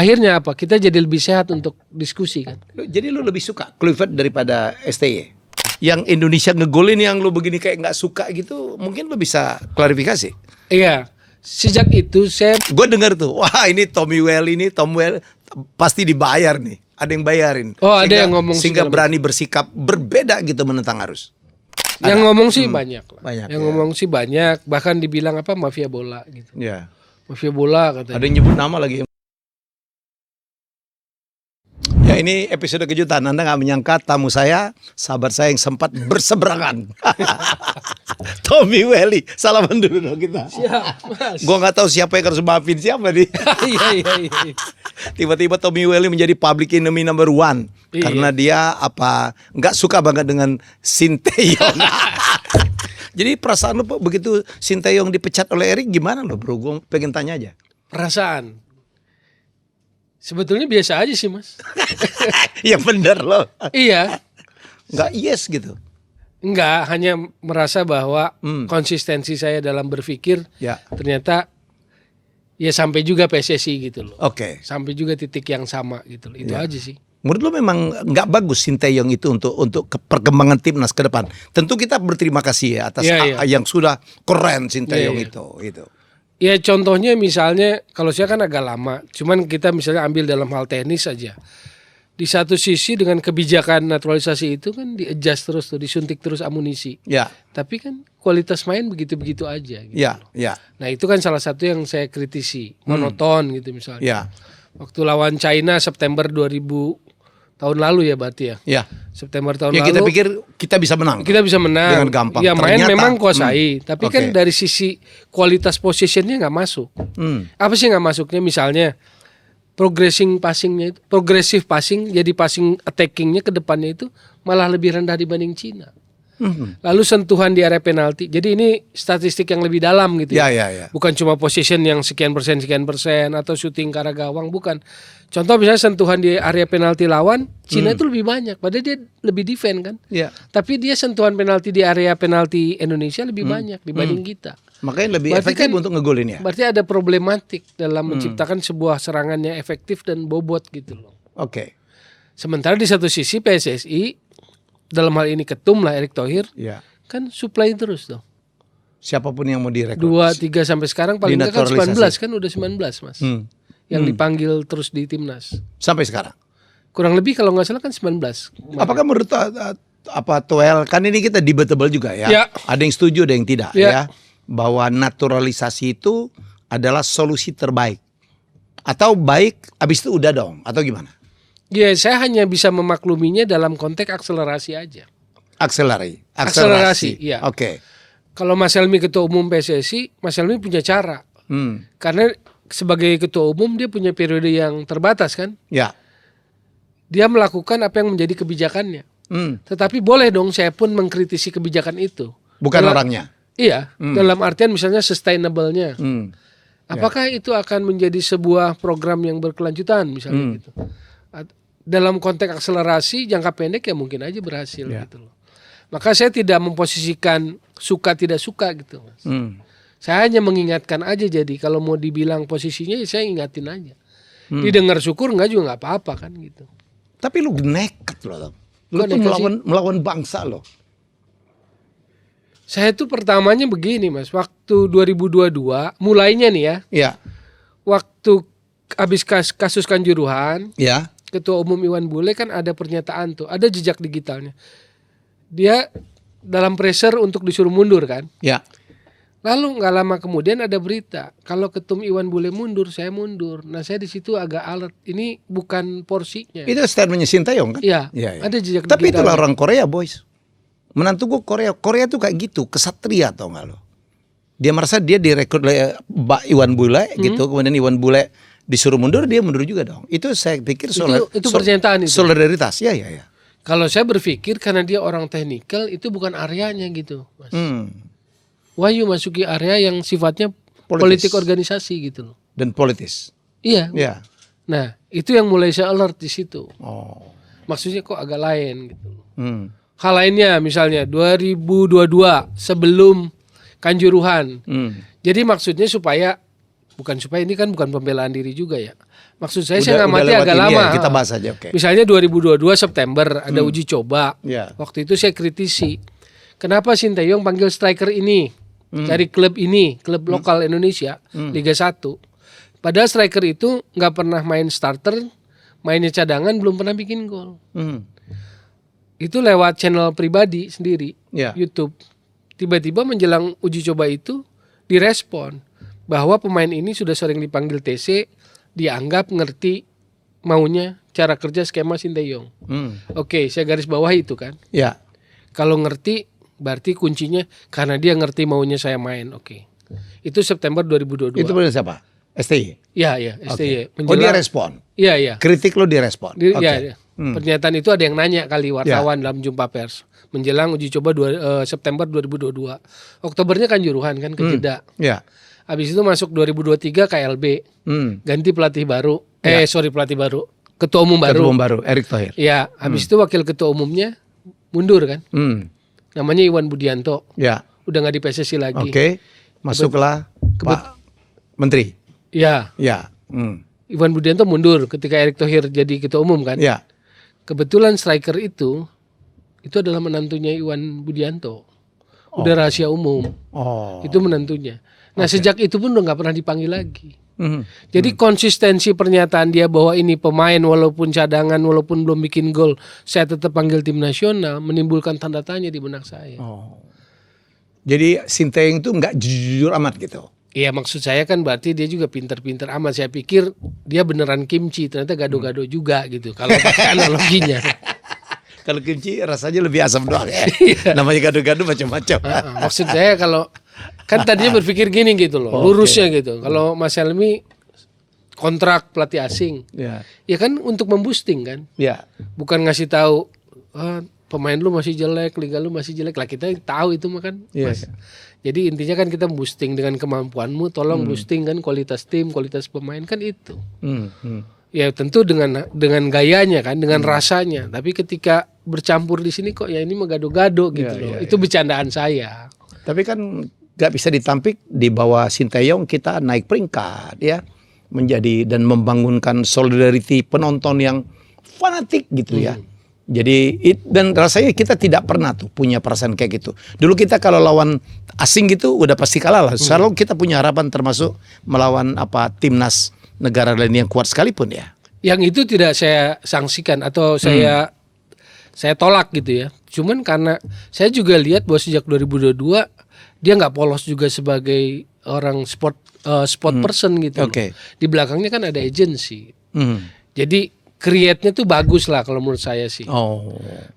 akhirnya apa? Kita jadi lebih sehat untuk diskusi kan. Jadi lu lebih suka Kluivert daripada STY? Yang Indonesia ngegolin yang lu begini kayak nggak suka gitu, mungkin lu bisa klarifikasi. Iya, sejak itu saya Gue dengar tuh, wah ini Tom Well pasti dibayar nih, ada yang bayarin. Oh, ada yang ngomong sehingga segala berani bersikap berbeda gitu menentang arus. yang ngomong sih banyak lah. Banyak, Yang ya. ngomong sih banyak, bahkan dibilang apa mafia bola gitu. Ya. Mafia bola katanya. Ada yang nyebut nama lagi. Ya ini episode kejutan. Anda nggak menyangka tamu saya, sahabat saya yang sempat berseberangan. Tommy Welly, salaman dulu dong kita. Siap, Mas. Gue nggak tahu siapa yang harus maafin siapa nih. Iya. Tiba-tiba Tommy Welly menjadi public enemy number 1 Iya. karena dia nggak suka banget dengan Sinteyong. Jadi perasaan lu begitu Sinteyong dipecat oleh Erik gimana lo bro? Gue pengen tanya aja. Perasaan. Sebetulnya biasa aja sih Mas. Ya bener loh. Iya. Nggak yes gitu. Enggak, hanya merasa bahwa konsistensi saya dalam berpikir Ya. ternyata ya sampai juga PSSI gitu loh. Oke. Sampai juga titik yang sama gitu loh. Itu Ya. aja sih. Menurut lo memang nggak bagus Sinteyong itu untuk perkembangan timnas ke depan. Tentu kita berterima kasih ya atas Iya. yang sudah keren Sinteyong Iya. itu. Ya contohnya misalnya kalau saya kan agak lama, cuman kita misalnya ambil dalam hal teknis saja. Di satu sisi dengan kebijakan naturalisasi itu kan di-adjust terus tuh, disuntik terus amunisi. Ya, Tapi kan kualitas main begitu-begitu aja gitu. ya. Nah, itu kan salah satu yang saya kritisi, monoton gitu misalnya. Ya, Waktu lawan China September 2000 tahun lalu ya berarti ya. ya. September tahun Ya lalu. kita pikir kita bisa menang. Kita bisa menang dengan gampang. Ya main Ternyata, memang kuasai, tapi kan oke. dari sisi kualitas positionnya nggak masuk. Apa sih nggak masuknya? Misalnya progressive passing, jadi passing attackingnya ke depannya itu malah lebih rendah dibanding Cina. Lalu sentuhan di area penalti. Jadi ini statistik yang lebih dalam gitu. Ya. Bukan cuma position yang sekian persen atau shooting ke arah gawang, bukan. Contoh misalnya sentuhan di area penalti lawan Cina itu lebih banyak, padahal dia lebih defend kan. Ya. Tapi dia sentuhan penalti di area penalti Indonesia lebih banyak dibanding kita. Makanya lebih Berarti efektif kan- untuk ngegolin ya. Berarti ada problematik dalam menciptakan sebuah serangan yang efektif dan bobot gitu loh. Oke. Sementara di satu sisi PSSI dalam hal ini ketum lah Erick Thohir Ya. kan supply terus tuh. Siapapun yang mau direkrut. 2-3 sampai sekarang paling enggak kan 19 Dinaturalisasi. kan udah 19 Mas. Yang dipanggil terus di timnas. Sampai sekarang. Kurang lebih kalau nggak salah kan 19. Apakah menurut Toel kan ini kita debatable juga ya. Ya. Ada yang setuju, ada yang tidak Ya. ya. Bahwa naturalisasi itu adalah solusi terbaik. Atau baik habis itu udah dong atau gimana? Ya saya hanya bisa memakluminya dalam konteks akselerasi aja. Akselerasi. Iya. Oke. Kalau Mas Helmi ketua umum PSSI, Mas Helmi punya cara. Karena sebagai ketua umum dia punya periode yang terbatas kan. Ya. Dia melakukan apa yang menjadi kebijakannya. Tetapi boleh dong saya pun mengkritisi kebijakan itu. Bukan Dalam- orangnya. Iya, dalam artian misalnya sustainable-nya. Apakah itu akan menjadi sebuah program yang berkelanjutan misalnya gitu. Dalam konteks akselerasi jangka pendek ya mungkin aja berhasil gitu loh. Maka saya tidak memposisikan suka tidak suka gitu Mas. Saya hanya mengingatkan aja, jadi kalau mau dibilang posisinya ya saya ingatin aja. Didengar syukur enggak juga nggak apa-apa kan gitu. Tapi lu nekat loh. Lu Kok tuh nekat sih? melawan bangsa loh. Saya tuh pertamanya begini Mas, waktu 2022 mulainya nih ya, Ya. waktu habis kasus Kanjuruhan, Ya. Ketua Umum Iwan Bule kan ada pernyataan tuh, ada jejak digitalnya. Dia dalam pressure untuk disuruh mundur kan. Ya. Lalu nggak lama kemudian ada berita, kalau Ketum Iwan Bule mundur, saya mundur. Nah saya di situ agak alert, ini bukan porsinya. Itu statementnya Sinteyong kan? Iya, Ya. ada jejak Tapi digital. itulah orang Korea boys. Menantu gue Korea tuh kayak gitu, kesatria tau gak lo? Dia merasa dia direkrut oleh Mbak Iwan Bule gitu, kemudian Iwan Bule disuruh mundur, dia mundur juga dong. Itu saya pikir Itu pernyataan itu. solidaritas, ya. Kalau saya berpikir karena dia orang teknikal itu bukan areanya gitu, Mas. Wahyu masuki area yang sifatnya politik organisasi gitu loh. Dan politis. Iya. Ya. Nah itu yang mulai saya alert di situ. Oh. Maksudnya kok agak lain gitu. Hal lainnya misalnya 2022 sebelum Kanjuruhan. Jadi maksudnya bukan supaya ini kan bukan pembelaan diri juga ya. Maksud saya ngamati agak lewatin, lama. ya, kita bahas aja, oke. Misalnya 2022 September ada uji coba. Ya. Waktu itu saya kritisi. Kenapa Sinteyong panggil striker ini dari klub ini, klub lokal Indonesia, Liga 1. Padahal striker itu nggak pernah main starter, mainnya cadangan, belum pernah bikin gol. Itu lewat channel pribadi sendiri, Ya. YouTube. Tiba-tiba menjelang uji coba itu direspon bahwa pemain ini sudah sering dipanggil TC, dianggap ngerti maunya cara kerja skema Sinteyong. Oke, saya garis bawah itu kan. Ya. Kalau ngerti berarti kuncinya karena dia ngerti maunya saya main. Oke. Itu September 2022. Itu benar siapa? STY. Iya, STY. Oh, dia respon. Iya. Kritik lo direspon. Oke. Iya. Pernyataan itu ada yang nanya kali wartawan dalam jumpa pers menjelang uji coba September 2022. Oktobernya kan Juruhan kan ke Jeddah. Ya. Habis itu masuk 2023 KLB. Ganti pelatih baru. Pelatih baru. Ketua umum baru. Ketua umum baru Erick Thohir. Iya, habis itu wakil ketua umumnya mundur kan. Namanya Iwan Budianto. Ya. Udah nggak di PSSI lagi. Oke. Masuklah Pak Menteri. Iya. Ya. Iwan Budianto mundur ketika Erick Thohir jadi ketua umum kan. Ya. Kebetulan striker itu adalah menantunya Iwan Budianto. Udah rahasia umum. Oh. Itu menantunya. Nah sejak itu pun udah nggak pernah dipanggil lagi. Jadi konsistensi pernyataan dia bahwa ini pemain walaupun cadangan, walaupun belum bikin gol, saya tetap panggil tim nasional, menimbulkan tanda tanya di benak saya. Oh. Jadi Sinteyong itu nggak jujur amat gitu. Iya maksud saya kan berarti dia juga pinter-pinter amat. Saya pikir dia beneran kimchi, ternyata gado-gado juga gitu. Kalau pakai analoginya. Kalau kimchi rasanya lebih asam doang ya. Namanya gado-gado macam-macam. Maksud saya kalau kan tadinya berpikir gini gitu loh, lurusnya gitu. Kalau Mas Helmi kontrak pelatih asing, ya kan untuk memboosting kan. Ya. Bukan ngasih tahu pemain lu masih jelek, liga lu masih jelek lah, kita tahu itu mah kan. Mas. Jadi intinya kan kita boosting dengan kemampuanmu, tolong boosting kan kualitas tim, kualitas pemain kan itu. Ya tentu dengan gayanya kan, dengan rasanya. Tapi ketika bercampur di sini kok ya ini mah gado-gado gitu loh. Itu bercandaan saya. Tapi kan nggak bisa ditampik di bawah Sinteyong kita naik peringkat ya, menjadi dan membangunkan solidarity penonton yang fanatik gitu ya. Jadi dan rasanya kita tidak pernah tuh punya perasaan kayak gitu. Dulu kita kalau lawan asing gitu udah pasti kalah lah. Selalu kita punya harapan termasuk melawan timnas negara lain yang kuat sekalipun ya. Yang itu tidak saya sanksikan atau saya tolak gitu ya. Cuman karena saya juga lihat bahwa sejak 2022 dia nggak polos juga sebagai orang sport person gitu. Di belakangnya kan ada agensi. Jadi create-nya tuh bagus lah kalau menurut saya sih.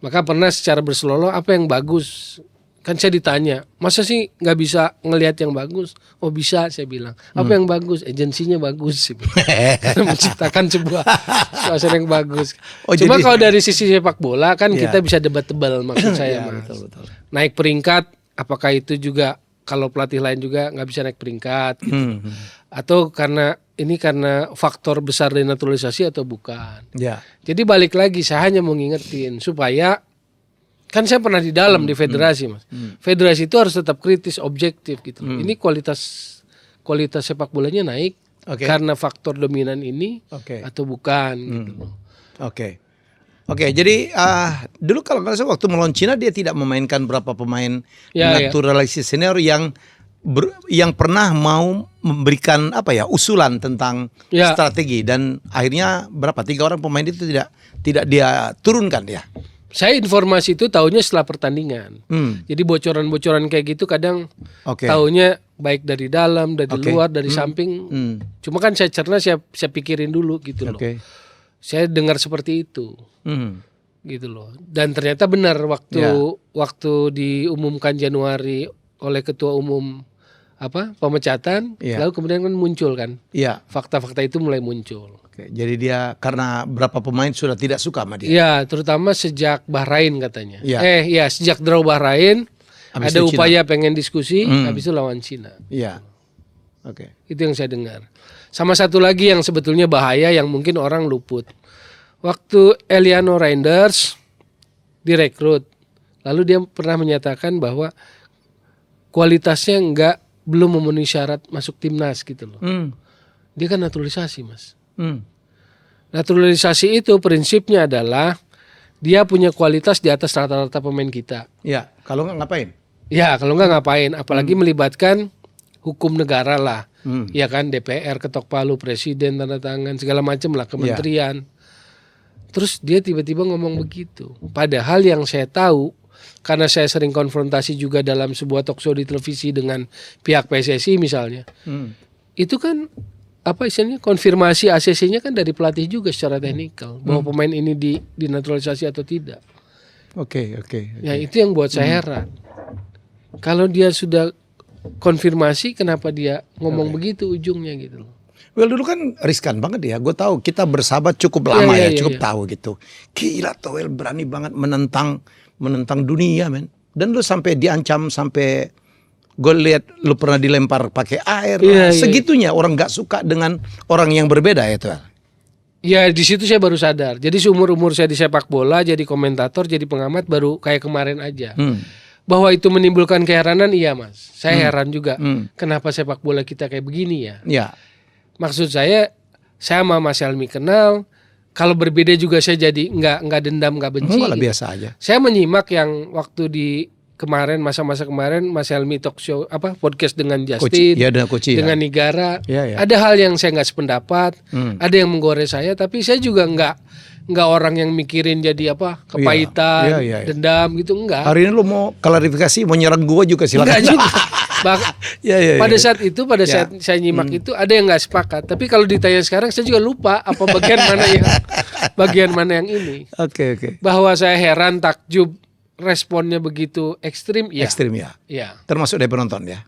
Maka pernah secara berseloloh apa yang bagus? Kan saya ditanya, masa sih nggak bisa ngelihat yang bagus? Oh bisa, saya bilang. Apa yang bagus? Agensinya bagus. Karena menciptakan sebuah suasana yang bagus. Cuma kalau dari sisi sepak bola kan kita bisa debat tebal maksud saya. Mas. Betul. Naik peringkat, apakah itu juga kalau pelatih lain juga nggak bisa naik peringkat? Gitu. Atau karena faktor besar denaturalisasi atau bukan. Jadi balik lagi saya hanya mau ngingetin supaya kan saya pernah di dalam di federasi Mas. Federasi itu harus tetap kritis, objektif gitu. Ini kualitas sepak bolanya naik karena faktor dominan ini atau bukan gitu. Oke, jadi dulu kalau nggak salah waktu melawan Cina dia tidak memainkan berapa pemain naturalisasi senior yang pernah mau memberikan usulan tentang strategi dan akhirnya 3 orang pemain itu tidak dia turunkan ya. Saya informasi itu tahunya setelah pertandingan. Jadi bocoran-bocoran kayak gitu kadang tahunya baik dari dalam, dari luar, dari samping. Cuma kan saya cerna saya pikirin dulu gitu loh. Saya dengar seperti itu. Gitu loh. Dan ternyata benar waktu diumumkan Januari oleh ketua umum pemecatan, lalu kemudian kan muncul kan. Fakta-fakta itu mulai muncul. Jadi dia karena berapa pemain sudah tidak suka sama dia. Iya, terutama sejak Bahrain katanya. Sejak draw Bahrain habis ada upaya Cina. Pengen diskusi, habis itu lawan Cina. Itu yang saya dengar. Sama satu lagi yang sebetulnya bahaya yang mungkin orang luput. Waktu Eliano Reinders direkrut, lalu dia pernah menyatakan bahwa kualitasnya belum memenuhi syarat masuk timnas gitu loh. Dia kan naturalisasi Mas. Naturalisasi itu prinsipnya adalah dia punya kualitas di atas rata-rata pemain kita. Ya, kalau nggak ngapain? Ya, kalau nggak ngapain, apalagi melibatkan hukum negara lah. Ya kan, DPR ketok palu, presiden tanda tangan, segala macam lah, kementerian. Terus dia tiba-tiba ngomong begitu. Padahal yang saya tahu, karena saya sering konfrontasi juga dalam sebuah talkshow di televisi dengan pihak PSSI misalnya, itu kan apa istilahnya, konfirmasi ACC-nya kan dari pelatih juga secara teknikal bahwa pemain ini dinaturalisasi atau tidak. Oke. Ya itu yang buat saya heran. Kalau dia sudah konfirmasi, kenapa dia ngomong begitu ujungnya gitu loh. Well, dulu kan riskan banget ya. Gue tahu kita bersahabat cukup lama cukup tahu gitu. Gila Toel berani banget menentang dunia, men. Dan lu sampai diancam, sampai gue lihat lu pernah dilempar pakai air. Segitunya orang nggak suka dengan orang yang berbeda ya Toel. Ya di situ saya baru sadar. Jadi seumur-umur saya di sepak bola, jadi komentator, jadi pengamat baru kayak kemarin aja. Bahwa itu menimbulkan keheranan, iya mas. Saya heran juga. Kenapa sepak bola kita kayak begini ya? Ya. Maksud saya sama Mas Helmi kenal. Kalau berbeda juga saya jadi nggak dendam, nggak benci. Malah biasa aja. Saya menyimak yang waktu di kemarin, masa-masa kemarin Mas Helmi talk show podcast dengan Justin, dengan Nigara. Ada hal yang saya nggak sependapat, ada yang menggores saya, tapi saya juga nggak orang yang mikirin jadi kepahitan, dendam gitu, enggak. Hari ini lu mau klarifikasi, mau nyerang gua juga silakan. Enggak juga. Pada saat itu, saat saya nyimak itu ada yang nggak sepakat. Tapi kalau ditanya sekarang saya juga lupa apa bagian mana yang ini. Oke. Bahwa saya heran, takjub, responnya begitu ekstrim. Ekstrim ya. Termasuk dari penonton ya.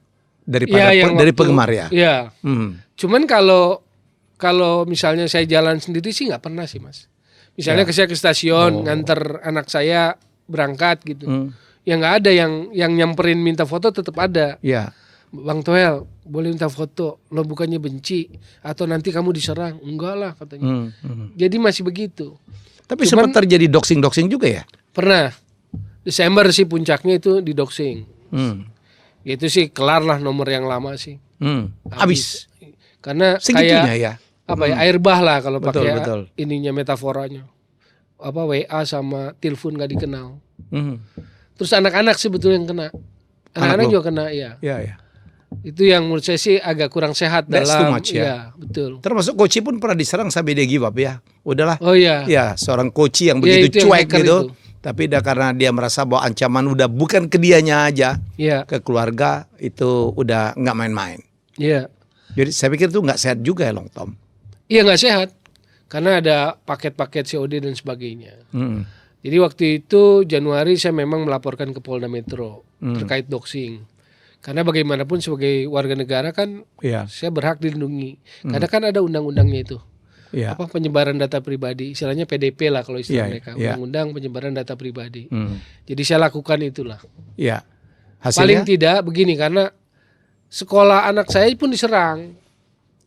Dari penggemar ya. Iya. Cuman kalau misalnya saya jalan sendiri sih nggak pernah sih mas. Misalnya saya ke stasiun nganter anak saya berangkat gitu. Ya nggak ada yang nyamperin minta foto, tetap ada. Iya. Bang Toel boleh minta foto, lo bukannya benci atau nanti kamu diserang? Enggak lah katanya. Jadi masih begitu. Tapi sempat terjadi doxing juga ya? Pernah. Desember sih puncaknya itu di doxing. Itu sih kelar lah, nomor yang lama sih. Habis. Karena segitunya kayak ya. Air bah lah kalau pakai betul. ininya, metaforanya. WA sama telepon nggak dikenal. Terus anak-anak sebetulnya yang kena. Anak-anak juga kena ya. Iya. Itu yang menurut saya sih agak kurang sehat. That's dalam. Too much, ya. Betul. Termasuk Koci pun pernah diserang sampai dia give up ya. Udahlah. Oh iya. Ya, seorang Koci yang begitu cuek gitu. Tapi karena dia merasa bahwa ancaman udah bukan ke dianya aja, ke keluarga, itu udah nggak main-main. Iya. Jadi saya pikir itu nggak sehat juga ya Long Tom. Iya nggak sehat. Karena ada paket-paket COD dan sebagainya. Jadi waktu itu Januari saya memang melaporkan ke Polda Metro terkait doxing. Karena bagaimanapun sebagai warga negara kan saya berhak dilindungi. Karena kan ada undang-undangnya itu. Penyebaran data pribadi, istilahnya PDP lah kalau istilah mereka. Undang-undang penyebaran data pribadi. Jadi saya lakukan itulah. Hasilnya? Paling tidak begini, karena sekolah anak saya pun diserang.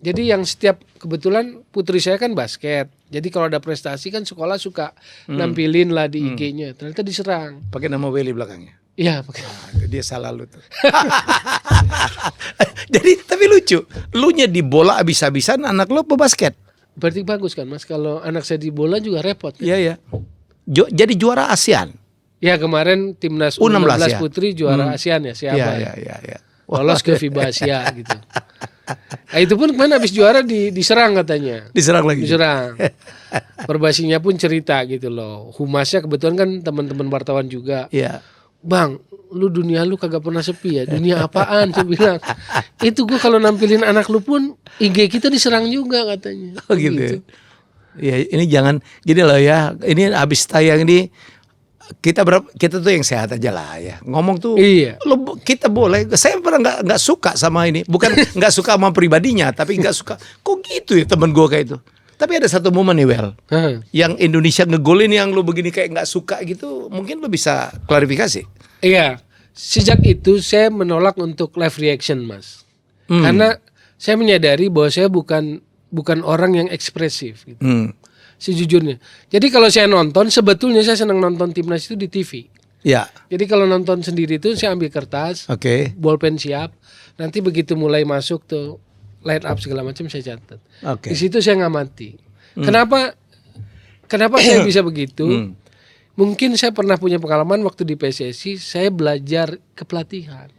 Jadi yang setiap, kebetulan putri saya kan basket. Jadi kalau ada prestasi kan sekolah suka nampilin lah di IG-nya. Ternyata diserang. Pakai nama Willy belakangnya. Iya, pakai. Dia salah lu tuh. Jadi tapi lucu. Lu nya di bola abis-abisan, anak lu pebasket. Berarti bagus kan mas. Kalau anak saya di bola juga repot kan? Iya. Jadi juara ASEAN. Ya kemarin timnas U16 putri juara ASEAN ya. Siapa? Iya. Lolos ke FIBA Asia gitu. Nah, itu pun kemana habis juara diserang katanya. Diserang lagi. Diserang. Perbasinya pun cerita gitu loh. Humasnya kebetulan kan teman-teman wartawan juga. Iya. Bang, lu dunia lu kagak pernah sepi ya. Dunia apaan? Saya bilang. Itu gue kalau nampilin anak lu pun IG kita diserang juga katanya. Oh gitu. Ya, ini jangan gini loh ya. Ini habis tayang ini kita tuh yang sehat aja lah ya. Ngomong tuh kita boleh. Saya pernah nggak suka sama ini. Bukan nggak suka sama pribadinya, tapi nggak suka. Kok gitu ya teman gue kayak itu. Tapi ada satu momen nih Wel, yang Indonesia ngegolin yang lu begini kayak nggak suka gitu. Mungkin lu bisa klarifikasi. Iya. Sejak itu saya menolak untuk live reaction mas. Karena saya menyadari bahwa saya bukan orang yang ekspresif gitu. Sejujurnya. Jadi kalau saya nonton, sebetulnya saya senang nonton timnas itu di TV. Ya. Jadi kalau nonton sendiri itu saya ambil kertas, bolpen siap. Nanti begitu mulai masuk tuh line up segala macam saya catat. Di situ saya ngamati. Kenapa Kenapa saya bisa begitu? Mungkin saya pernah punya pengalaman waktu di PSSI, saya belajar kepelatihan.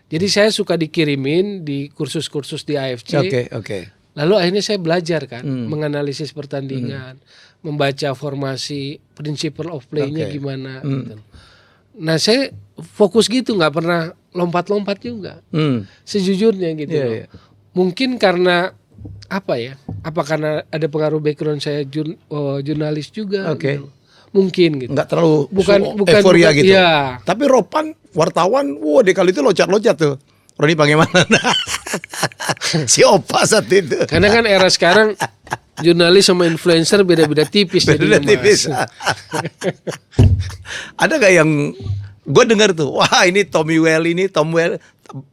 Jadi saya suka dikirimin di kursus-kursus di AFC. Oke. Lalu akhirnya saya belajar kan, menganalisis pertandingan, membaca formasi, principle of play-nya gimana. Gitu. Nah saya fokus gitu, nggak pernah lompat-lompat juga. Sejujurnya gitu. Iya. Mungkin karena apa ya? Apa karena ada pengaruh background saya jurnalis juga? Oke. Gitu. Mungkin gitu. Nggak terlalu Bukan euforia gitu. Iya. Tapi Ropan wartawan, di kali itu loncat-loncat tuh. Roni bagaimana? Si Opa saat itu. Karena kan era sekarang jurnalis sama influencer beda-beda tipis. Beda tipis. Ada gak yang gue dengar tuh, wah ini Tom Well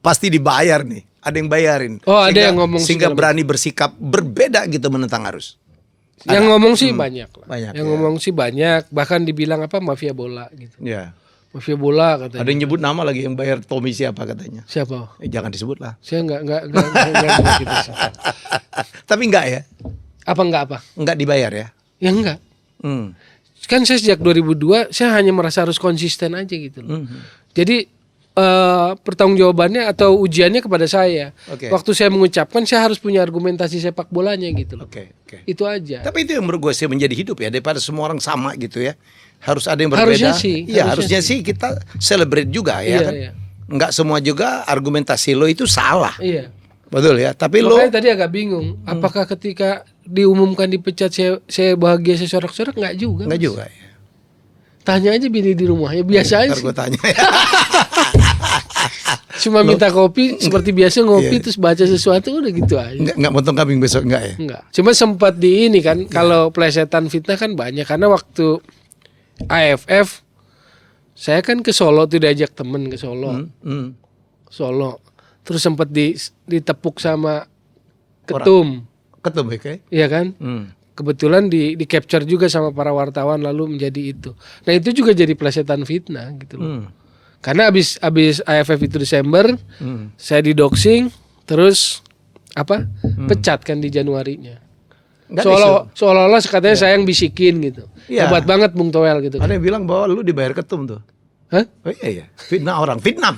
pasti dibayar nih. Ada yang bayarin. Oh, ada yang ngomong sehingga berani bersikap berbeda gitu menentang arus. Yang ngomong sih banyak lah. Banyak, yang ya. ngomong sih banyak, bahkan dibilang apa mafia bola gitu. Ya. Mafia bola katanya. Ada yang nyebut nama lagi yang bayar Tommy siapa katanya. Siapa? Jangan disebut lah. Saya enggak gitu sih. Tapi enggak ya? Apa? Enggak dibayar ya? Ya enggak. Kan saya sejak 2002 saya hanya merasa harus konsisten aja gitu loh. Jadi pertanggungjawabannya atau ujiannya kepada saya. Oke. Waktu saya mengucapkan saya harus punya argumentasi sepak bolanya gitu loh. Oke. Itu aja. Tapi itu yang menurut gue sih menjadi hidup ya, daripada semua orang sama gitu ya. Harus ada yang berbeda. Harusnya sih. Iya, harusnya sih kita celebrate juga ya Iya, kan. iya. Enggak semua juga argumentasi lo itu salah. Iya. Betul ya. Tapi Makanya tadi agak bingung. Apakah ketika diumumkan dipecat saya bahagia saya sorak-sorak? Enggak juga. enggak Mas. juga ya. Tanya aja bini di rumah ya biasa aja Ntar sih. gue tanya ya. Cuma minta kopi seperti biasa ngopi Iya. terus baca sesuatu udah gitu aja. Enggak potong kambing besok enggak ya? Enggak. Cuma sempat di ini kan kalau plesetan fitnah kan banyak karena waktu AFF saya kan ke Solo tuh diajak temen ke Solo. Solo. Terus sempat ditepuk sama ketum. Ketum oke. Iya kan? Kebetulan di capture juga sama para wartawan lalu menjadi itu. Nah, itu juga jadi plesetan fitnah gitu loh. Karena abis AFF itu Desember, saya didoxing, terus pecat kan di Januarinya. Seolah-olah katanya saya yang bisikin gitu. Iya. Hebat banget Bung Toel gitu. Ada yang bilang bahwa lu dibayar ketum tuh. Hah? Oh iya. Fitnah orang, fitnah.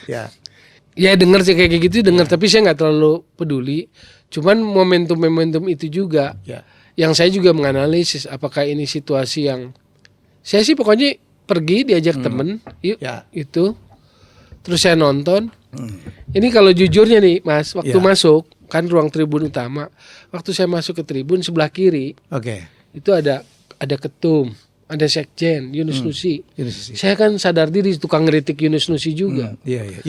Ya. Ya denger sih kayak gitu denger, tapi saya nggak terlalu peduli. Cuman momentum itu juga, Ya. yang saya juga menganalisis apakah ini situasi yang saya sih pokoknya pergi diajak temen, yuk Ya. itu, terus saya nonton. Ini kalau jujurnya nih Mas, waktu Ya. masuk kan ruang tribun utama, waktu saya masuk ke tribun sebelah kiri Oke. itu ada ketum, ada sekjen Yunus Nusi. Yunus Nusi. Saya kan sadar diri tukang ngeritik Yunus Nusi juga. Iya.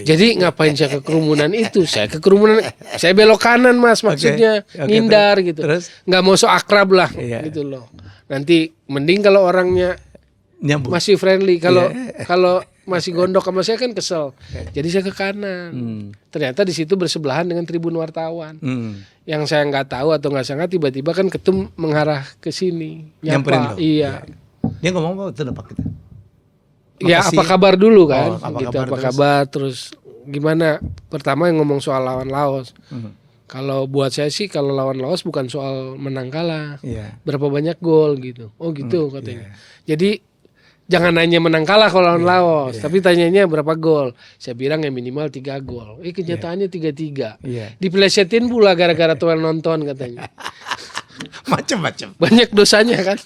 Jadi ngapain saya ke kerumunan itu? Saya ke kerumunan, saya belok kanan Mas, maksudnya Oke, ngindar gitu. terus? Nggak mau so akrab lah, Iya. gitu loh. Nanti mending kalau orangnya Nyambung. masih friendly, kalau Iya. kalau masih gondok sama saya kan kesel. Jadi saya ke kanan. Ternyata di situ bersebelahan dengan tribun wartawan. Yang saya nggak tahu atau nggak sangka tiba-tiba kan ketum mengarah ke sini, Nyamperin nyapa. lo? Iya. Dia ngomong apa tuh Pak kita? Ya Makasih. apa kabar dulu kan, Oh, apa gitu kabar apa terus? kabar terus gimana? Pertama yang ngomong soal lawan Laos. Kalau buat saya sih kalau lawan Laos bukan soal menang kalah, Iya. berapa banyak gol gitu. Oh gitu katanya. Jadi jangan nanya menang kalah kalau lawan Laos, tapi tanyanya berapa gol. Saya bilang ya minimal 3 gol. Kenyataannya 3-3. Iya. Dipelesetin pula gara-gara Toel nonton katanya. Macem-macem. Banyak dosanya kan.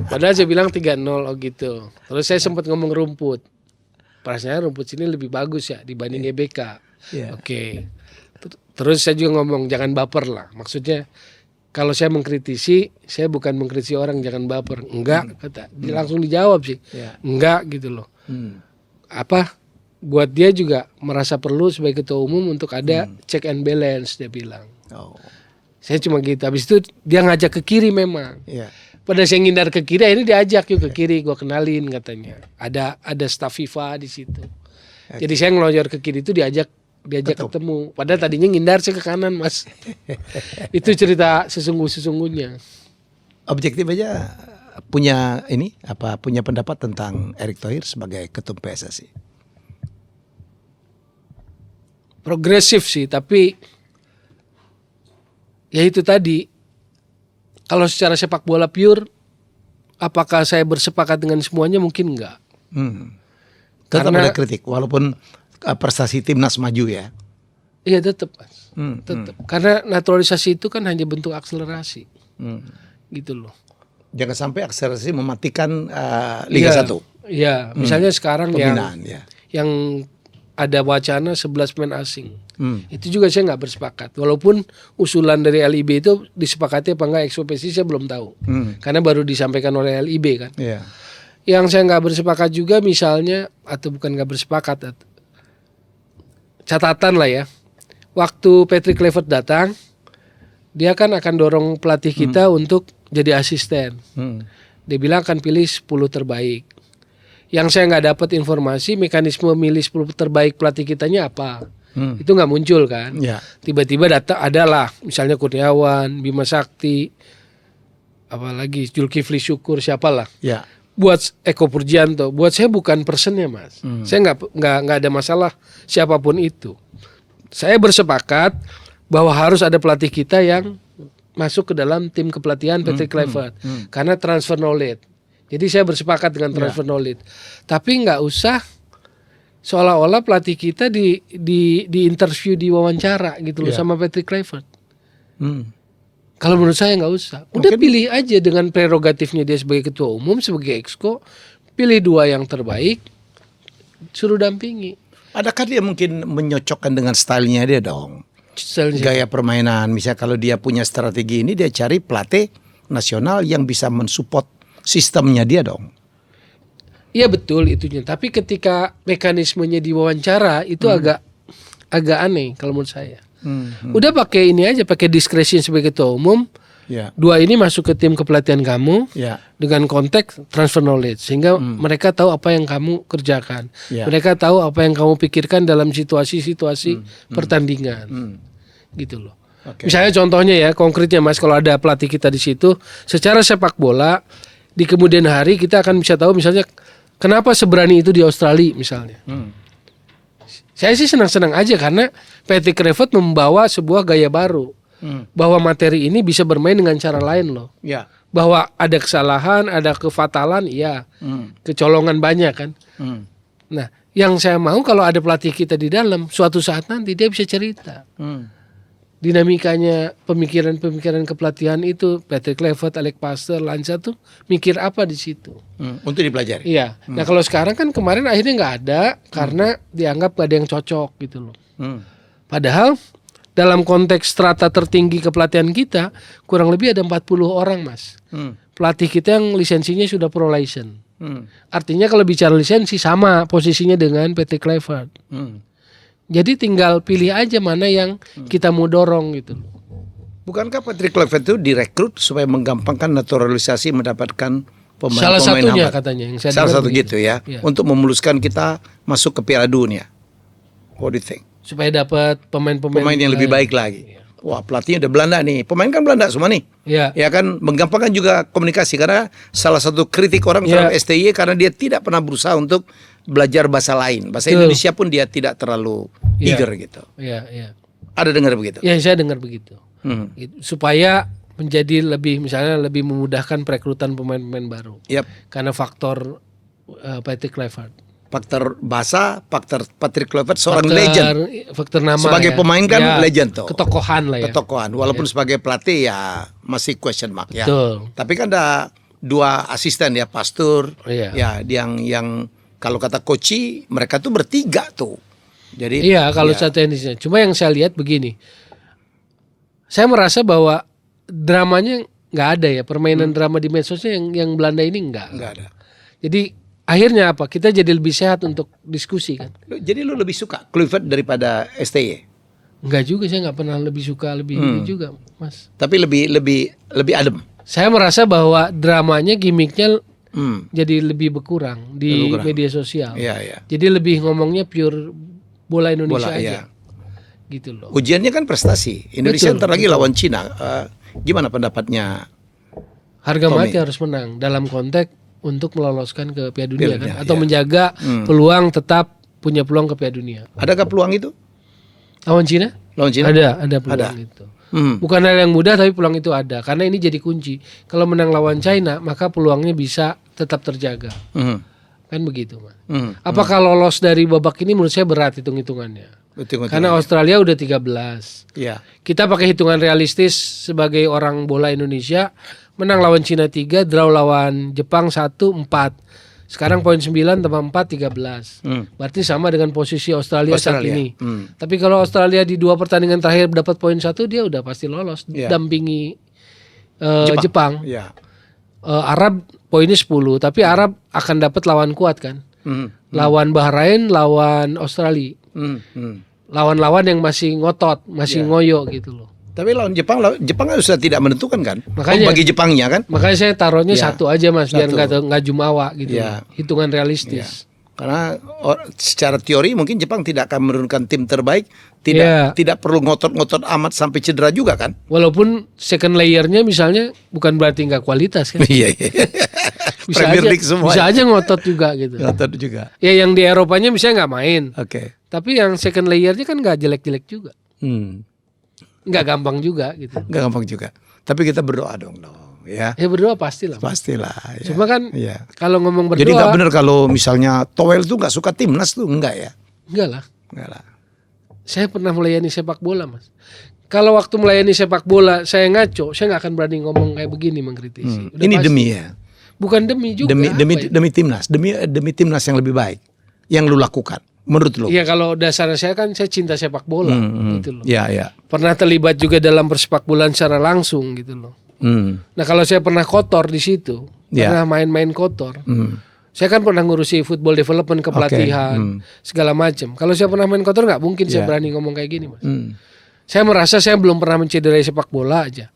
Padahal saya bilang 3-0 oh gitu. Terus saya sempat ngomong rumput. Rasanya rumput sini lebih bagus ya dibanding GBK. Iya. Oke. Terus saya juga ngomong jangan baper lah. Maksudnya kalau saya mengkritisi, saya bukan mengkritisi orang jangan baper. Enggak kata. Dia langsung dijawab sih. Iya. Enggak gitu loh. Buat dia juga merasa perlu sebagai ketua umum untuk ada check and balance dia bilang. Oh. Saya cuma gitu. Habis itu dia ngajak ke kiri memang. Iya. Pada saya ngindar ke kiri, ini diajak yuk ke kiri, gue kenalin katanya. Ada staf FIFA di situ. Jadi saya ngelonjor ke kiri itu diajak ketemu. Padahal tadinya ngindar saya ke kanan Mas. Itu cerita sesungguhnya. Objektif aja punya pendapat tentang Erick Thohir sebagai ketum PSSI. Progresif sih, tapi ya itu tadi kalau secara sepak bola pure, apakah saya bersepakat dengan semuanya? Mungkin enggak. Tetap Karena- ada kritik walaupun prestasi timnas maju ya. Iya tetap, Mas. Tetap. Karena naturalisasi itu kan hanya bentuk akselerasi, gitu loh. Jangan sampai akselerasi mematikan Liga 1. Iya, misalnya sekarang Pembinaan ya. yang ada wacana 11 pemain asing. Itu juga saya nggak bersepakat. Walaupun usulan dari LIB itu disepakati apa enggak ekspresi saya belum tahu. Karena baru disampaikan oleh LIB kan. Iya. Yang saya nggak bersepakat juga misalnya, atau bukan nggak bersepakat, catatan lah ya. Waktu Patrick Kluivert datang, dia kan akan dorong pelatih kita untuk jadi asisten. Dia bilang akan pilih 10 terbaik. Yang saya nggak dapat informasi mekanisme milih 10 terbaik pelatih kitanya apa. Itu nggak muncul kan. Ya. Tiba-tiba datang adalah misalnya Kurniawan, Bima Sakti, apalagi Zulkifli Syukur, siapalah. Ya. Buat Eko Purjianto, buat saya bukan personnya, Mas. Saya nggak ada masalah siapapun itu. Saya bersepakat bahwa harus ada pelatih kita yang masuk ke dalam tim kepelatihan Patrick Kluivert karena transfer knowledge. Jadi saya bersepakat dengan transfer knowledge. Tapi nggak usah seolah-olah pelatih kita di interview, di wawancara gitu loh sama Patrick Kluivert. Kalau menurut saya nggak usah. Udah pilih aja dengan prerogatifnya dia sebagai ketua umum, sebagai exco, pilih 2 yang terbaik, suruh dampingi. Adakah dia mungkin menyocokkan dengan stylenya dia dong? Gaya permainan, misalnya kalau dia punya strategi ini, dia cari pelatih nasional yang bisa mensupport sistemnya dia dong. Iya betul itunya. Tapi ketika mekanismenya diwawancara itu agak aneh kalau menurut saya. Udah pakai ini aja, pakai diskresi sebagai ketua umum. Ya. 2 ini masuk ke tim kepelatihan kamu dengan konteks transfer knowledge sehingga mereka tahu apa yang kamu kerjakan. Mereka tahu apa yang kamu pikirkan dalam situasi-situasi pertandingan. Gitu loh. Misalnya contohnya ya, konkretnya Mas, kalau ada pelatih kita di situ, secara sepak bola di kemudian hari kita akan bisa tahu misalnya kenapa seberani itu di Australia misalnya. Saya sih senang-senang aja karena Patrick Kluivert membawa sebuah gaya baru. Bahwa materi ini bisa bermain dengan cara lain loh. Ya. Bahwa ada kesalahan, ada kefatalan, iya. Kecolongan banyak kan. Nah, yang saya mau kalau ada pelatih kita di dalam, suatu saat nanti dia bisa cerita. Dinamikanya pemikiran-pemikiran kepelatihan itu, Patrick Kluivert, Alex Pastoor, Lanza tuh mikir apa di situ. Untuk dipelajari. Iya. Nah, kalau sekarang kan kemarin akhirnya nggak ada karena dianggap nggak ada yang cocok gitu loh. Padahal dalam konteks strata tertinggi kepelatihan kita kurang lebih ada 40 orang, Mas. Pelatih kita yang lisensinya sudah pro license. Artinya kalau bicara lisensi sama posisinya dengan PT Kluivert. Jadi tinggal pilih aja mana yang kita mau dorong gitu. Bukankah Patrick Kluivert itu direkrut supaya menggampangkan naturalisasi mendapatkan pemain-pemain Salah satunya hambat? katanya yang saya Salah dengar satu begitu. gitu ya. Iya. Untuk memuluskan kita masuk ke Piala Dunia. What do you think? Supaya dapat pemain-pemain Pemain yang lebih baik lagi. Wah, pelatihnya udah Belanda nih. Pemain kan Belanda semua nih. Iya. Ya kan, menggampangkan juga komunikasi karena salah satu kritik orang terhadap STY karena dia tidak pernah berusaha untuk belajar bahasa lain. Bahasa Indonesia pun dia tidak terlalu eager gitu. Iya, iya. Ada dengar begitu? Ya, saya dengar begitu. Gitu. Supaya menjadi lebih misalnya lebih memudahkan perekrutan pemain-pemain baru. Yap. Karena faktor Patrick Kluivert. Faktor bahasa, faktor Patrick Kluivert seorang legend. Faktor nama. Sebagai pemain kan legend tuh. Ketokohan lah ya. Ketokohan. Walaupun sebagai pelatih ya masih question mark ya. Betul. Tapi kan ada 2 asisten ya, Pastoor. Ya, yang kalau kata Koci mereka tuh bertiga tuh. Jadi iya, kalau saya teknisnya. Cuma yang saya lihat begini. Saya merasa bahwa dramanya nggak ada ya, permainan drama di medsosnya yang Belanda ini nggak ada. Jadi akhirnya apa? Kita jadi lebih sehat untuk diskusi kan. Jadi lu lebih suka Kluivert daripada STY? Enggak juga, saya nggak pernah lebih suka ini juga, Mas. Tapi lebih adem. Saya merasa bahwa dramanya, gimmicknya jadi lebih berkurang di media sosial. Iya. Jadi lebih ngomongnya pure bola Indonesia aja. Iya. Gitu loh. Ujiannya kan prestasi. Indonesia ntar lagi lawan Cina. Gimana pendapatnya? Harga Tommy mati harus menang dalam konteks untuk meloloskan ke Piala Dunia kan, atau iya. menjaga peluang tetap punya peluang ke Piala Dunia. Adakah peluang itu? Lawan Cina? Lawan Cina? Ada peluang itu. Bukan hal yang mudah tapi peluang itu ada. Karena ini jadi kunci. Kalau menang lawan China maka peluangnya bisa tetap terjaga. Kan begitu, Mas. Apakah lolos dari babak ini menurut saya berat hitung-hitungannya. Karena Australia udah 13. Ya. Kita pakai hitungan realistis sebagai orang bola Indonesia, menang lawan Cina 3, draw lawan Jepang 1, 4. Sekarang poin 9 tambah 4, 13. Berarti sama dengan posisi Australia saat ini. Tapi kalau Australia di 2 pertandingan terakhir dapat poin 1, dia udah pasti lolos. Dampingi Jepang. Ya. Arab poinnya 10, tapi Arab akan dapat lawan kuat kan. Lawan Bahrain, lawan Australia. Lawan-lawan yang masih ngotot, masih ngoyo gitu loh. Tapi lawan Jepang kan sudah tidak menentukan kan? Makanya bagi Jepangnya kan? Makanya saya taruhnya 1 aja Mas, biar nggak jumawa gitu. Hitungan realistis. Karena secara teori mungkin Jepang tidak akan menurunkan tim terbaik, tidak perlu ngotot-ngotot amat sampai cedera juga kan? Walaupun second layernya misalnya bukan berarti nggak kualitas kan? Iya. Premier League semua. Bisa aja ngotot juga gitu. Ngotot juga. Ya yang di Eropanya misalnya nggak main. Oke. Tapi yang second layernya kan nggak jelek-jelek juga. Nggak gampang juga gitu. Nggak gampang juga. Tapi kita berdoa dong. Ya berdoa pastilah. Pastilah. Ya. Cuma kan kalau ngomong berdoa. Jadi nggak benar kalau misalnya Towel tuh nggak suka timnas tuh, enggak ya? Enggak lah. Saya pernah melayani sepak bola Mas. Kalau waktu melayani sepak bola saya ngaco, saya nggak akan berani ngomong kayak begini mengkritisi. Ini pasti. Demi ya. Bukan demi juga. Demi timnas, demi timnas yang lebih baik yang lu lakukan. Menurut lo? Iya, kalau dasarnya saya kan saya cinta sepak bola gitu loh. Iya. Pernah terlibat juga dalam persepak bolaan secara langsung gitu loh. Nah kalau saya pernah kotor di situ, pernah main-main kotor. Saya kan pernah ngurusi football development, kepelatihan, segala macam. Kalau saya pernah main kotor nggak mungkin saya berani ngomong kayak gini Mas. Saya merasa saya belum pernah mencederai sepak bola aja.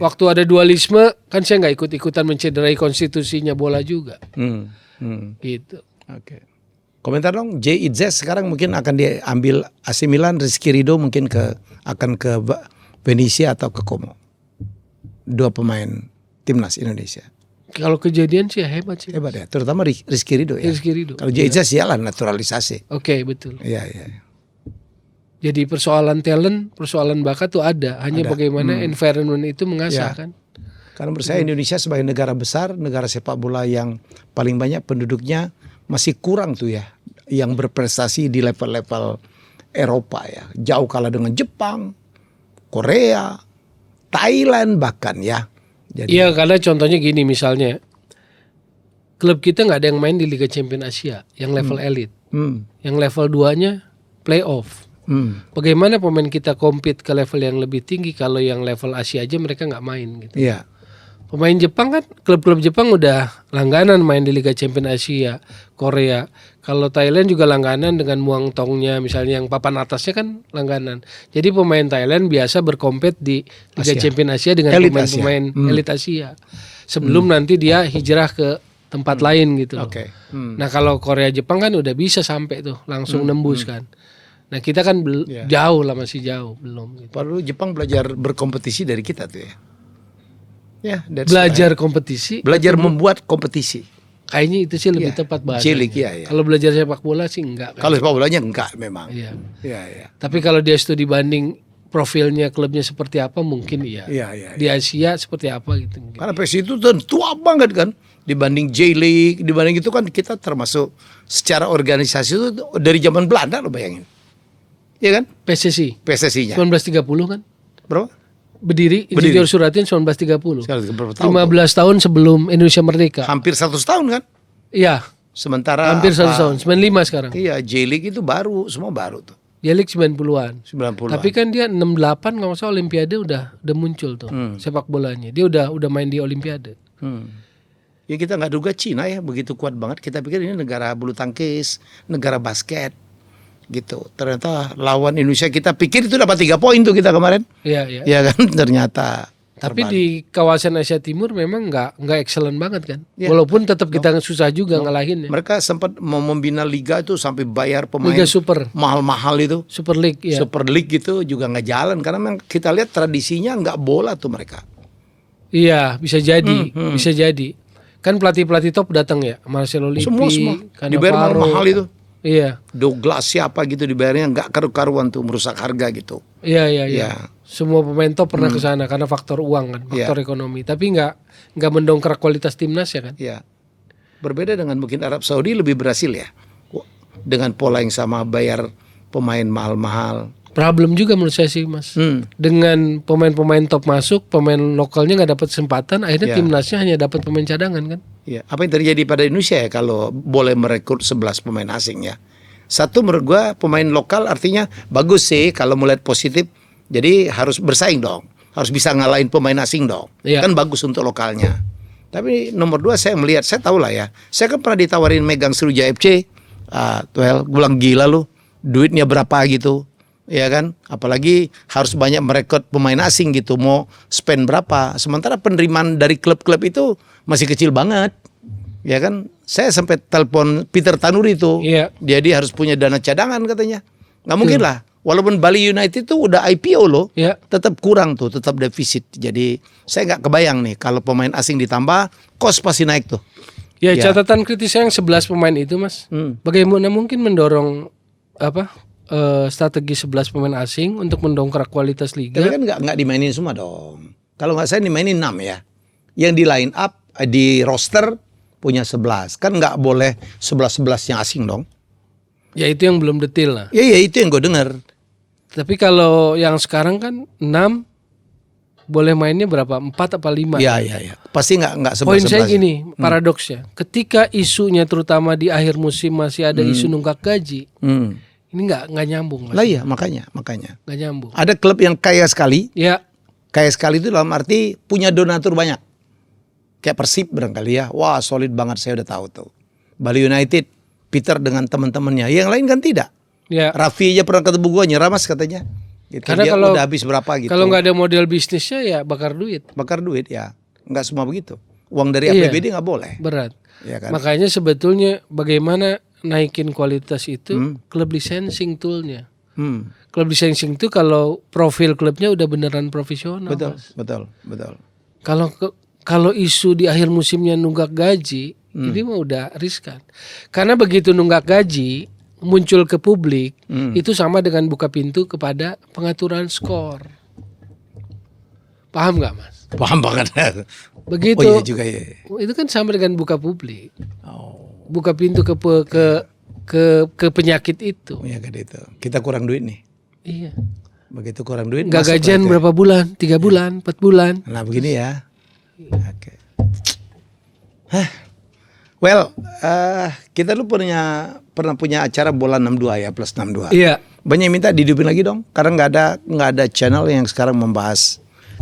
Waktu ada dualisme kan saya nggak ikut-ikutan mencederai konstitusinya bola juga. Gitu. Komentar dong, Jay Itzes sekarang mungkin akan diambil AC Milan, Rizky Ridho mungkin akan ke Venezia atau ke Como. 2 pemain timnas Indonesia. Kalau kejadian sih hebat sih. Hebat ya, terutama Rizky Ridho ya. Rizky Ridho. Kalau Jay Itzes ya lah naturalisasi. Oke, betul. Iya. Jadi persoalan talent, persoalan bakat tuh ada. Hanya bagaimana environment itu mengasah kan. Karena menurut saya Indonesia sebagai negara besar, negara sepak bola yang paling banyak penduduknya, masih kurang tuh ya yang berprestasi di level-level Eropa ya. Jauh kalah dengan Jepang, Korea, Thailand bahkan ya. Iya, karena contohnya gini misalnya. Klub kita nggak ada yang main di Liga Champions Asia yang level elit. Yang level 2-nya playoff. Bagaimana pemain kita compete ke level yang lebih tinggi kalau yang level Asia aja mereka nggak main gitu. Iya. Pemain Jepang kan, klub-klub Jepang udah langganan main di Liga Champions Asia, Korea. Kalau Thailand juga langganan dengan Muang Thongnya misalnya yang papan atasnya kan langganan. Jadi pemain Thailand biasa berkompet di Liga Champions Asia dengan pemain-pemain elit Asia. Sebelum nanti dia hijrah ke tempat lain gitu loh. Nah kalau Korea Jepang kan udah bisa sampai tuh langsung nembus kan. Nah kita kan jauh lah, masih jauh belum. Gitu. Padahal Jepang belajar berkompetisi dari kita tuh ya. Belajar kompetisi. Belajar membuat kompetisi. Kayaknya itu sih lebih tepat bahasanya. Kalau belajar sepak bola sih enggak. Kalau sepak bolanya enggak memang. Iya. Tapi kalau dia studi banding profilnya klubnya seperti apa mungkin iya. Di Asia seperti apa gitu. Karena PSI itu tua banget kan. Dibanding J-League, dibanding itu kan kita termasuk secara organisasi itu dari zaman Belanda lo bayangin. Iya kan? PSSI-nya. 1930 kan? Berapa? Berdiri Insinyur Suratin 1930. 15 tahun sebelum Indonesia merdeka. Hampir 100 tahun kan? Iya. Sementara hampir 100 tahun, 95 sekarang. Iya, J-League itu baru, semua baru tuh. J-League 90-an. 90-an. Tapi kan dia 68 kalau usah Olimpiade udah muncul tuh sepak bolanya. Dia udah main di Olimpiade. Ya kita nggak duga Cina ya begitu kuat banget. Kita pikir ini negara bulu tangkis, negara basket. Gitu. Ternyata lawan Indonesia kita pikir itu dapat 3 poin tuh kita kemarin. Iya. Ya kan ternyata. Tapi di kawasan Asia Timur memang nggak excellent banget kan. Ya. Walaupun tetap kita susah juga ngalahinnya. Mereka sempat mau membina liga itu sampai bayar pemain Liga Super mahal-mahal itu. Super League ya. Super League gitu juga nggak jalan karena memang kita lihat tradisinya nggak bola tuh mereka. Iya, bisa jadi, bisa jadi. Kan pelatih-pelatih top datang ya, Marcelo Lippi, semua dibayar mahal itu. Iya. Douglas siapa gitu dibayarnya nggak karu-karuan tuh merusak harga gitu. Iya. semua pemain top pernah ke sana karena faktor uang kan, faktor ekonomi. Tapi nggak mendongkrak kualitas timnas ya kan. Iya. Berbeda dengan mungkin Arab Saudi lebih berhasil ya. Dengan pola yang sama, bayar pemain mahal-mahal. Problem juga menurut saya sih Mas. Dengan pemain-pemain top masuk, pemain lokalnya nggak dapat kesempatan, akhirnya timnasnya hanya dapat pemain cadangan kan. Iya. Apa yang terjadi pada Indonesia ya kalau boleh merekrut 11 pemain asing ya? Satu, menurut gua pemain lokal artinya bagus sih kalau melihat positif. Jadi harus bersaing dong, harus bisa ngalahin pemain asing dong. Kan bagus untuk lokalnya. Tapi nomor 2 saya melihat, saya tahu lah ya. Saya kan pernah ditawarin megang Sriwijaya FC. Gue bilang gila lu, duitnya berapa gitu. Ya kan, apalagi harus banyak merekrut pemain asing gitu, mau spend berapa, sementara penerimaan dari klub-klub itu masih kecil banget, ya kan. Saya sampai telepon Peter Tanuri itu, dia harus punya dana cadangan katanya, nggak mungkin lah, walaupun Bali United itu udah IPO loh, tetap kurang tuh, tetap defisit. Jadi saya nggak kebayang nih kalau pemain asing ditambah, kos pasti naik tuh. Ya, catatan kritis saya yang 11 pemain itu Mas, bagaimana mungkin mendorong strategi 11 pemain asing untuk mendongkrak kualitas liga. Tapi kan nggak dimainin semua dong. Kalau nggak saya dimainin 6 ya. Yang di line up di roster punya 11. Kan nggak boleh 11 yang asing dong. Ya itu yang belum detail lah. Ya itu yang gue dengar. Tapi kalau yang sekarang kan 6 boleh mainnya berapa? 4 apa 5? Iya. Pasti nggak 11. Poin saya gini, paradoksnya. Ketika isunya terutama di akhir musim masih ada isu nunggak gaji. Ini nggak nyambung. Lah iya makanya. Nggak nyambung. Ada klub yang kaya sekali. Ya. Kaya sekali itu dalam arti punya donatur banyak. Kayak Persib barangkali ya. Wah solid banget, saya udah tahu tuh. Bali United, Peter dengan teman-temannya. Yang lain kan tidak. Ya. Raffi aja pernah ketemu gue, nyerah mas katanya. Gitu. Karena dia kalau udah habis berapa gitu. Kalau nggak ada model bisnisnya ya bakar duit. Bakar duit ya. Nggak semua begitu. Uang dari APBD nggak boleh. Berat. Ya kan? Makanya sebetulnya bagaimana naikin kualitas itu klub licensing toolnya. Klub licensing itu kalau profil klubnya udah beneran profesional. Betul. Kalau isu di akhir musimnya nunggak gaji, ini mah udah riskan. Karena begitu nunggak gaji muncul ke publik, itu sama dengan buka pintu kepada pengaturan skor. Paham nggak Mas? Paham banget. Begitu. Oh iya juga ya. Itu kan sama dengan buka publik. Buka pintu ke penyakit itu. Penyakit itu. Kita kurang duit nih. Iya. Begitu kurang duit. Nggak gajian berapa bulan? 3 bulan, 4 bulan. Nah begini ya. Oke. Well, kita dulu pernah punya acara bola 62 ya, plus 62. Iya. Banyak yang minta dihidupin lagi dong, karena nggak ada channel yang sekarang membahas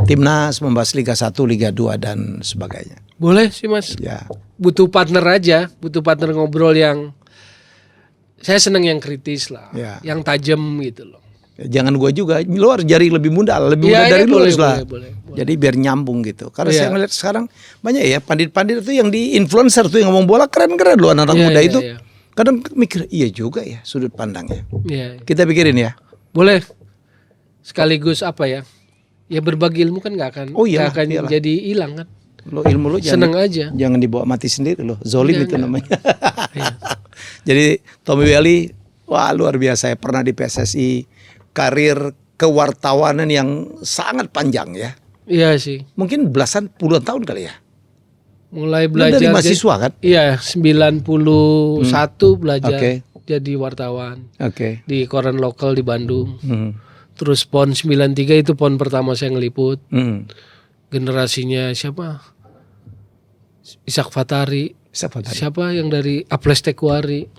timnas, membahas Liga 1, Liga 2 dan sebagainya. Boleh sih Mas. Ya. Butuh partner aja, butuh partner ngobrol yang saya seneng yang kritis lah, yang tajam gitu loh. Jangan gua juga, lu harus jari lebih muda dari lu lah. Boleh. Jadi biar nyambung gitu. Karena saya ngeliat sekarang banyak ya pandit-pandit itu yang di influencer tuh yang ngomong bola keren-keren loh anak-anak muda itu. Kadang mikir iya juga ya sudut pandangnya. Kita pikirin ya. Boleh. Sekaligus apa ya? Ya berbagi ilmu kan nggak akan jadi hilang kan. Lo ilmu lo seneng aja. Jangan dibawa mati sendiri lo. Zolim itu namanya. Jadi Tommy Welly, wah luar biasa ya, pernah di PSSI, karir kewartawanan yang sangat panjang ya. Iya sih. Mungkin puluhan tahun kali ya. Mulai belajar dari mahasiswa kan? Iya, 91 belajar jadi wartawan. Di koran lokal di Bandung. Terus PON 93 itu PON pertama saya ngeliput. Generasinya siapa? Ishak Fatari. Siapa yang dari Aples Tekwari?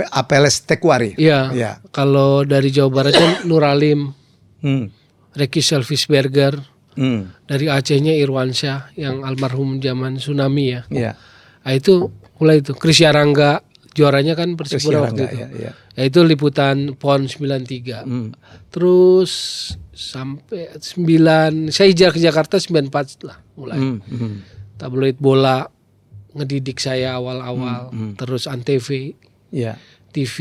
Aples Tekwari. Iya. Kalau dari Jawa Barat kan Nuralim. Reki Selvisberger. Dari Acehnya Irwansyah yang almarhum zaman tsunami ya. Nah, itu mulai itu Krisya Rangga, juaranya kan Persipura waktu itu. Ya, itu liputan PON 93. Terus sampai 9 saya hijrah ke Jakarta 94 lah mulai. Tabloid bola ngedidik saya awal-awal. Terus Antv, TV.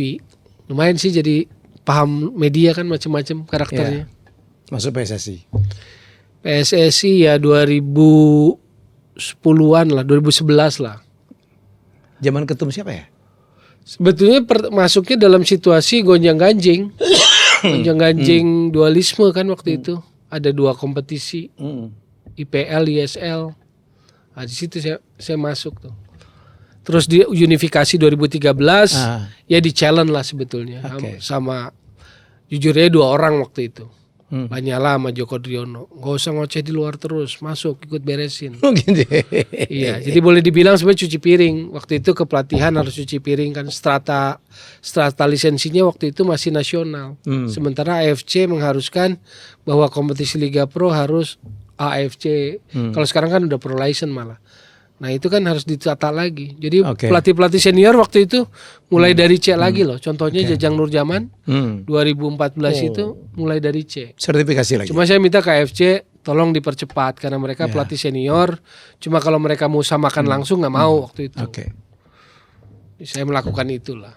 Lumayan sih jadi paham media kan macam-macam karakternya. Masuk PSSI. PSSI ya 2010-an lah, 2011 lah. Zaman ketum siapa ya? Sebetulnya masuknya dalam situasi gonjang-ganjing. Gonjang-ganjing dualisme kan waktu itu. ada 2 kompetisi, IPL, ISL. Nah, di situ saya masuk tuh. Terus di unifikasi 2013 ya di challenge lah sebetulnya sama jujurnya 2 orang waktu itu. Lanyala sama Joko Driono. Gak usah ngoceh di luar terus, masuk ikut beresin. Gitu. Iya, jadi boleh dibilang sebenarnya cuci piring. Waktu itu kepelatihan harus cuci piring kan, strata lisensinya waktu itu masih nasional. Sementara AFC mengharuskan bahwa kompetisi Liga Pro harus AFC. Kalau sekarang kan udah pro license malah. Nah itu kan harus ditata lagi. Jadi pelatih-pelatih senior waktu itu mulai dari C lagi loh. Contohnya Jajang Nurjaman 2014 itu mulai dari C. Sertifikasi lagi. Cuma saya minta ke AFC tolong dipercepat karena mereka pelatih senior. Cuma kalau mereka mau samakan langsung nggak mau waktu itu. Saya melakukan itulah.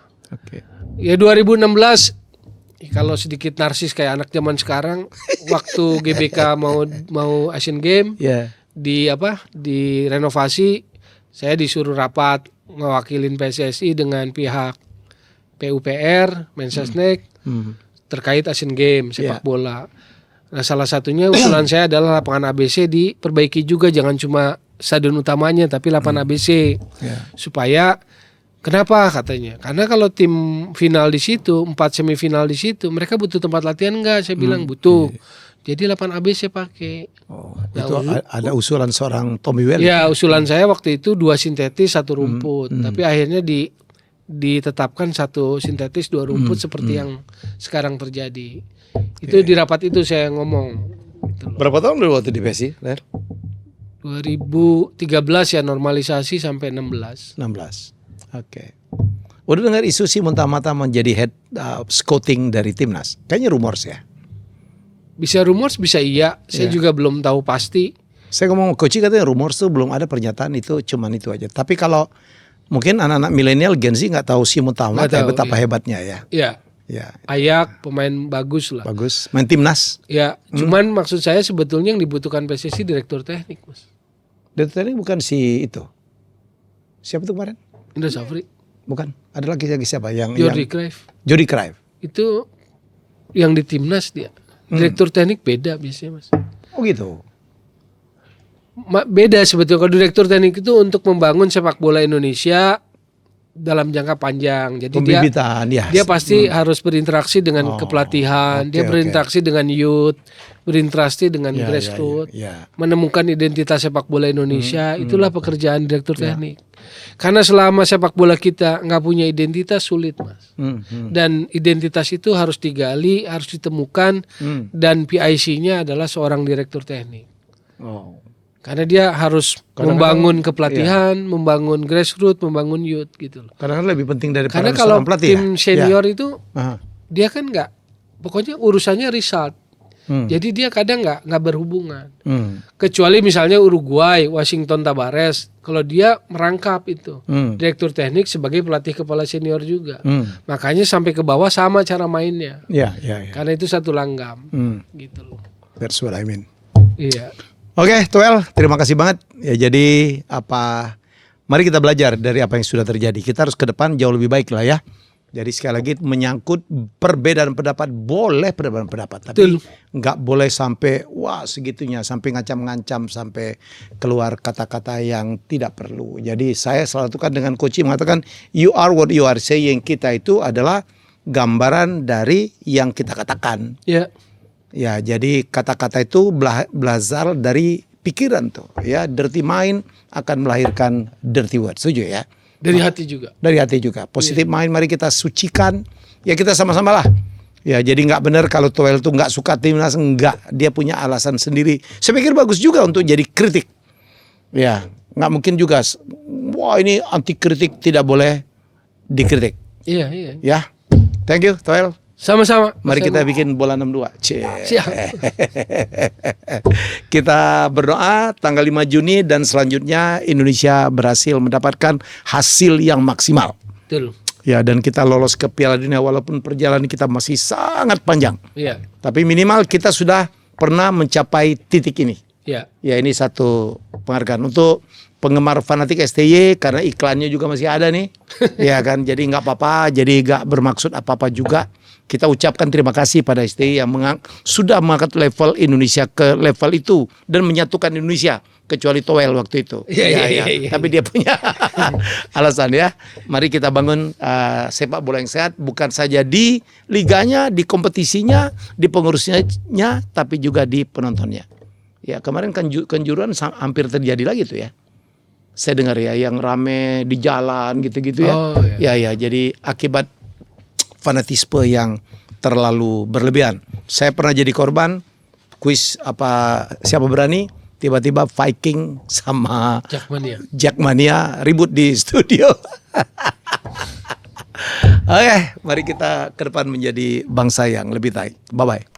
Ya 2016 kalau sedikit narsis kayak anak zaman sekarang, waktu GBK mau Asian Game. Di renovasi, saya disuruh rapat ngewakilin PSSI dengan pihak PUPR, Mensesnek terkait Asian Games sepak bola. Nah salah satunya usulan saya adalah lapangan ABC diperbaiki juga, jangan cuma stadion utamanya tapi lapangan ABC supaya kenapa katanya? Karena kalau tim final di situ, 4 semifinal di situ, mereka butuh tempat latihan enggak? Saya bilang butuh. Jadi 8 ABC pakai. Itu ada usulan seorang Tommy Welly. Ya, usulan saya waktu itu 2 sintetis 1 rumput. Tapi akhirnya ditetapkan 1 sintetis 2 rumput seperti yang sekarang terjadi. Itu di rapat itu saya ngomong. Gitu. Berapa tahun dulu waktu di PSI, Ler? 2013 ya normalisasi sampai 16. Udah dengar isu si Mata-Mata menjadi head scouting dari timnas? Kayaknya rumors ya. Bisa rumors, bisa iya. Saya juga belum tahu pasti. Saya ngomong Coach katanya rumors tuh belum ada pernyataan itu, cuman itu aja. Tapi kalau mungkin anak-anak milenial Gen Z nggak tahu si Mata-Mata betapa hebatnya ya. Iya. Ayak pemain bagus lah. Bagus. Main timnas. Ya, cuman maksud saya sebetulnya yang dibutuhkan PSSI direktur teknik, Mas. Direktur teknik bukan si itu. Siapa tuh kemarin? Indra Safri. Bukan. Ada lagi siapa yang Jordi Cruyff. Jordi Cruyff. Itu yang di timnas dia. Direktur teknik beda biasanya, Mas. Oh gitu. Beda sebetulnya. Kalau direktur teknik itu untuk membangun sepak bola Indonesia dalam jangka panjang. Jadi dia pasti harus berinteraksi dengan kepelatihan, dia berinteraksi dengan youth, berinteraksi dengan grassroots, menemukan identitas sepak bola Indonesia. Itulah pekerjaan direktur teknik. Karena selama sepak bola kita nggak punya identitas sulit, Mas. Dan identitas itu harus digali, harus ditemukan, dan PIC-nya adalah seorang direktur teknik. Karena dia harus membangun kepelatihan, membangun grassroots, membangun youth gitu loh. Karena lebih penting daripada karena kalau tim senior itu dia kan nggak, pokoknya urusannya result. Jadi dia kadang nggak berhubungan. Kecuali misalnya Uruguay, Washington Tabares, kalau dia merangkap itu direktur teknik sebagai pelatih kepala senior juga. Makanya sampai ke bawah sama cara mainnya. Karena itu satu langgam, gitu loh. That's what I mean. Iya. Oke, Tuel, terima kasih banget. Ya jadi mari kita belajar dari apa yang sudah terjadi. Kita harus ke depan jauh lebih baik lah ya. Jadi sekali lagi menyangkut perbedaan pendapat, boleh perbedaan pendapat, tapi nggak boleh sampai segitunya, sampai ngancam-ngancam, sampai keluar kata-kata yang tidak perlu. Jadi saya selalu tukar dengan Coach mengatakan you are what you are saying. Kita itu adalah gambaran dari yang kita katakan. Ya, jadi kata-kata itu belajar dari pikiran tuh. Ya, dirty mind akan melahirkan dirty word. Setuju ya? Dari hati juga. Dari hati juga. Positive mind, mari kita sucikan. Ya kita sama-sama lah. Ya jadi nggak benar kalau Tuel tuh nggak suka timnas, enggak. Dia punya alasan sendiri. Saya pikir bagus juga untuk jadi kritik. Ya nggak mungkin juga. Wah ini anti kritik, tidak boleh dikritik. Iya. Ya, thank you Tuel. Sama-sama. Mari kita bikin bola 62. Siap. Kita berdoa tanggal 5 Juni dan selanjutnya Indonesia berhasil mendapatkan hasil yang maksimal. Betul. Ya dan kita lolos ke Piala Dunia walaupun perjalanan kita masih sangat panjang. Iya. Tapi minimal kita sudah pernah mencapai titik ini. Iya. Ya ini satu penghargaan untuk penggemar fanatik STY karena iklannya juga masih ada nih. Ya kan jadi nggak apa-apa, jadi nggak bermaksud apa-apa juga. Kita ucapkan terima kasih pada STI yang sudah mengangkat level Indonesia ke level itu dan menyatukan Indonesia, kecuali Toel waktu itu. Iya. Tapi dia punya alasan ya. Mari kita bangun sepak bola yang sehat, bukan saja di liganya, di kompetisinya, di pengurusnya, tapi juga di penontonnya. Ya, kemarin Kanjuruhan hampir terjadi lagi tuh ya. Saya dengar ya, yang rame di jalan gitu-gitu ya. Oh, Ya, jadi akibat fanatisme yang terlalu berlebihan. Saya pernah jadi korban kuis siapa berani, tiba-tiba Viking sama Jackmania ribut di studio. Oke, mari kita ke depan menjadi bangsa yang lebih baik. Bye-bye.